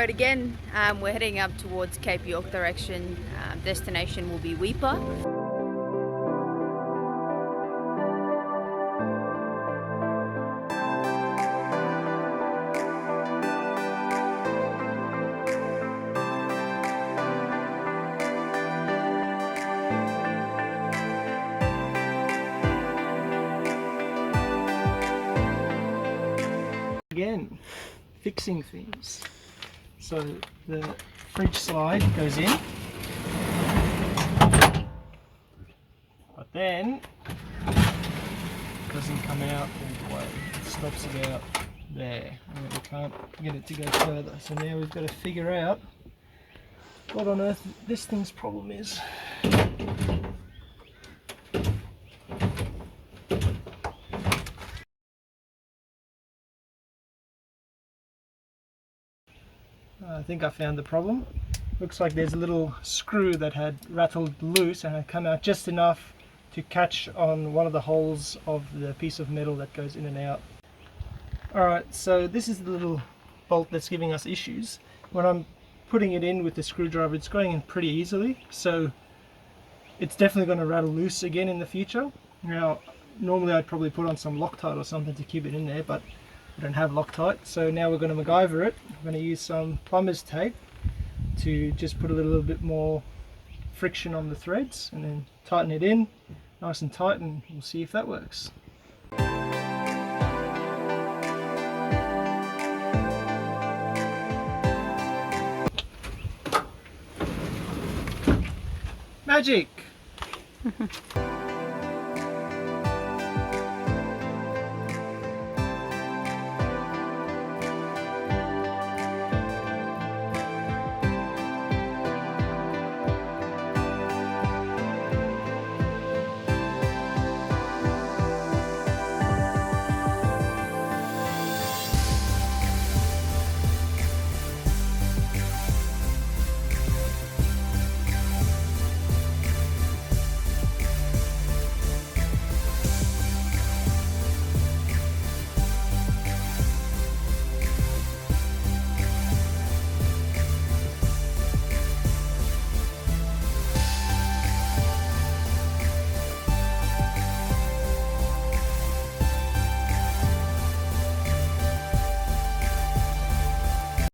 road again. We're heading up towards Cape York direction. Destination will be Weipa. Again, fixing things. So the fridge slide goes in, but then it doesn't come out all the way. It stops about there, and we can't get it to go further. So now we've got to figure out what on earth this thing's problem is. I think I found the problem. Looks like there's a little screw that had rattled loose and had come out just enough to catch on one of the holes of the piece of metal that goes in and out. Alright, so this is the little bolt that's giving us issues. When I'm putting it in with the screwdriver, it's going in pretty easily, so it's definitely going to rattle loose again in the future. Now, normally I'd probably put on some Loctite or something to keep it in there, but I don't have Loctite, so now we're going to MacGyver it. I'm going to use some plumber's tape to just put a little bit more friction on the threads and then tighten it in nice and tight, and we'll see if that works. Magic!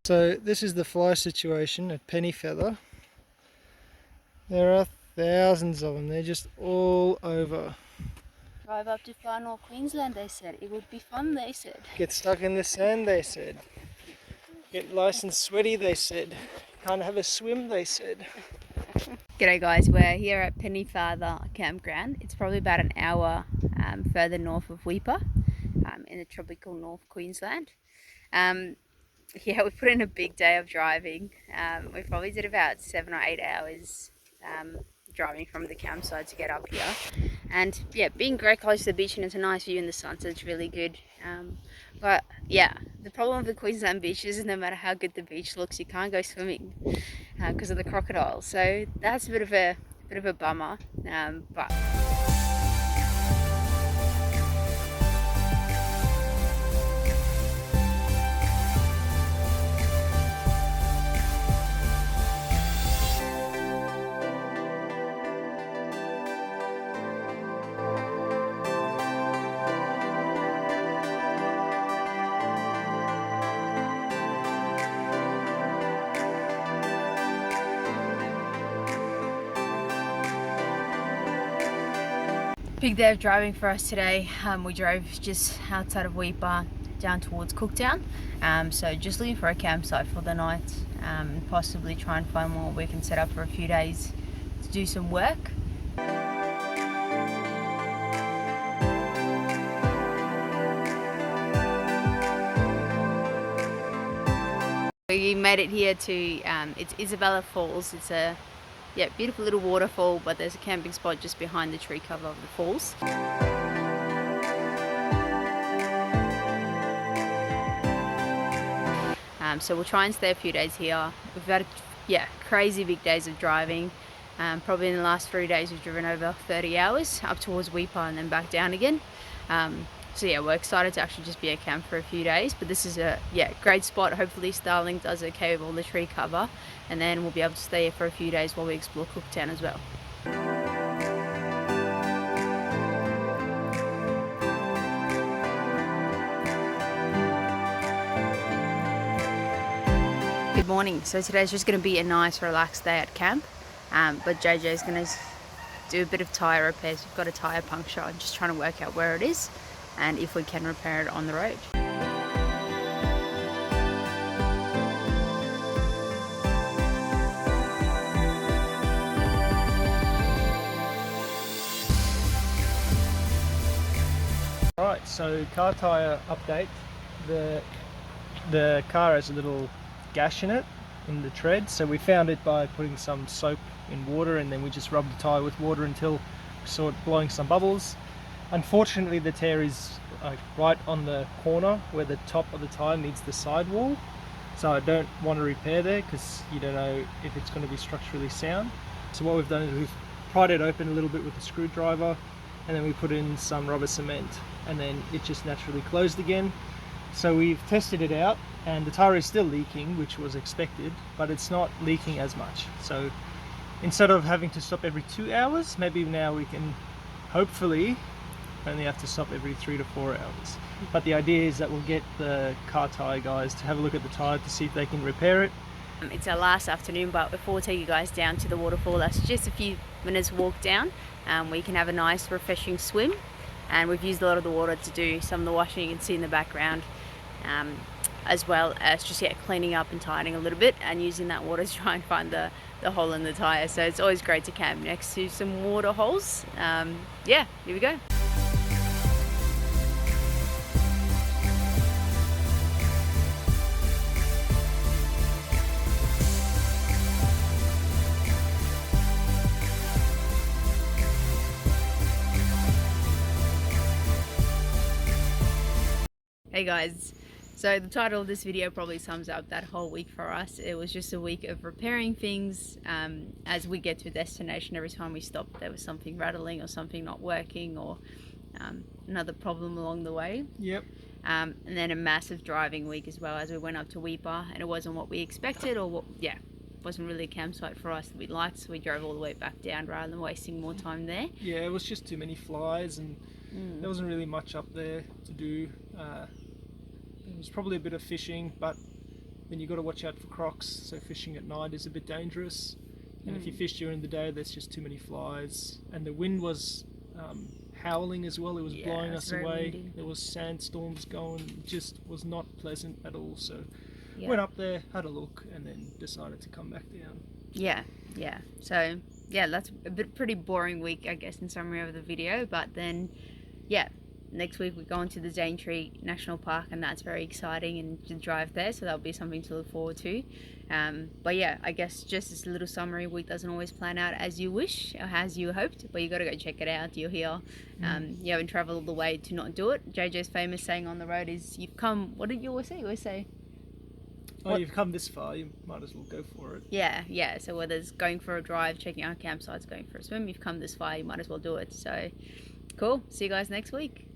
So this is the fly situation at Pennyfeather. There are thousands of them, they're just all over. Drive up to Far North Queensland, they said. It would be fun, they said. Get stuck in the sand, they said. Get nice and sweaty, they said. Can't have a swim, they said. G'day guys, we're here at Pennyfeather Campground. It's probably about an hour further north of Weipa, in the tropical North Queensland. Yeah, we put in a big day of driving. We probably did about 7 or 8 hours driving from the campsite to get up here. And yeah, being very close to the beach, and it's a nice view in the sunset, it's really good. But yeah, the problem with the Queensland beaches is no matter how good the beach looks, you can't go swimming because of the crocodiles. So that's a bit of a bummer. But big day of driving for us today. We drove just outside of Weipa down towards Cooktown. So just looking for a campsite for the night, and possibly try and find one we can set up for a few days to do some work. We made it here to, it's Isabella Falls. It's a beautiful little waterfall, but there's a camping spot just behind the tree cover of the falls. So we'll try and stay a few days here. We've had crazy big days of driving. Probably in the last 3 days we've driven over 30 hours up towards Weipa and then back down again. So yeah, we're excited to actually just be at camp for a few days, but this is a great spot. Hopefully Starling does okay with all the tree cover, and then we'll be able to stay here for a few days while we explore Cooktown as well. Good morning. So today's just going to be a nice relaxed day at camp, but JJ's going to do a bit of tyre repairs. We've got a tyre puncture. I'm just trying to work out where it is and if we can repair it on the road. Alright, so car tyre update. The car has a little gash in it, in the tread, so we found it by putting some soap in water, and then we just rubbed the tyre with water until we saw it blowing some bubbles. Unfortunately, the tear is right on the corner where the top of the tyre meets the sidewall, so I don't want to repair there because you don't know if it's going to be structurally sound. So what we've done is we've pried it open a little bit with a screwdriver, and then we put in some rubber cement, and then it just naturally closed again. So we've tested it out, and the tyre is still leaking, which was expected, but it's not leaking as much. So instead of having to stop every 2 hours, maybe now we can hopefully only have to stop every 3 to 4 hours. But the idea is that we'll get the car tyre guys to have a look at the tyre to see if they can repair it. It's our last afternoon, but before we take you guys down to the waterfall, that's just a few minutes walk down, where you can have a nice refreshing swim. And we've used a lot of the water to do some of the washing you can see in the background, as well as just cleaning up and tidying a little bit, and using that water to try and find the hole in the tyre. So it's always great to camp next to some water holes. Yeah, here we go. Hey guys, so the title of this video probably sums up that whole week for us. It was just a week of repairing things. As we get to a destination, every time we stopped there was something rattling or something not working, or another problem along the way. Yep. And then a massive driving week as well, as we went up to Weipa, and it wasn't what we expected, or wasn't really a campsite for us that we liked, so we drove all the way back down rather than wasting more time there. Yeah, it was just too many flies, and there wasn't really much up there to do. There was probably a bit of fishing, but then you got to watch out for crocs, so fishing at night is a bit dangerous. And if you fish during the day, there's just too many flies. And the wind was howling as well. It was blowing us away. Windy. There was sandstorms going. It just was not pleasant at all. So Yeah. went up there, had a look, and then decided to come back down. Yeah. So yeah, that's a pretty boring week, I guess, in summary of the video. But then, yeah, next week we're going to the Daintree National Park, and that's very exciting, and to drive there, so that'll be something to look forward to. But yeah, I guess just as a little summary, week doesn't always plan out as you wish or as you hoped, but you got to go check it out. You're here. You haven't traveled all the way to not do it. JJ's famous saying on the road is, you've come, what did you always say? You always say, Oh, you've come this far, you might as well go for it. yeah. So whether it's going for a drive, checking out campsites, going for a swim, you've come this far, you might as well do it. So cool. See you guys next week.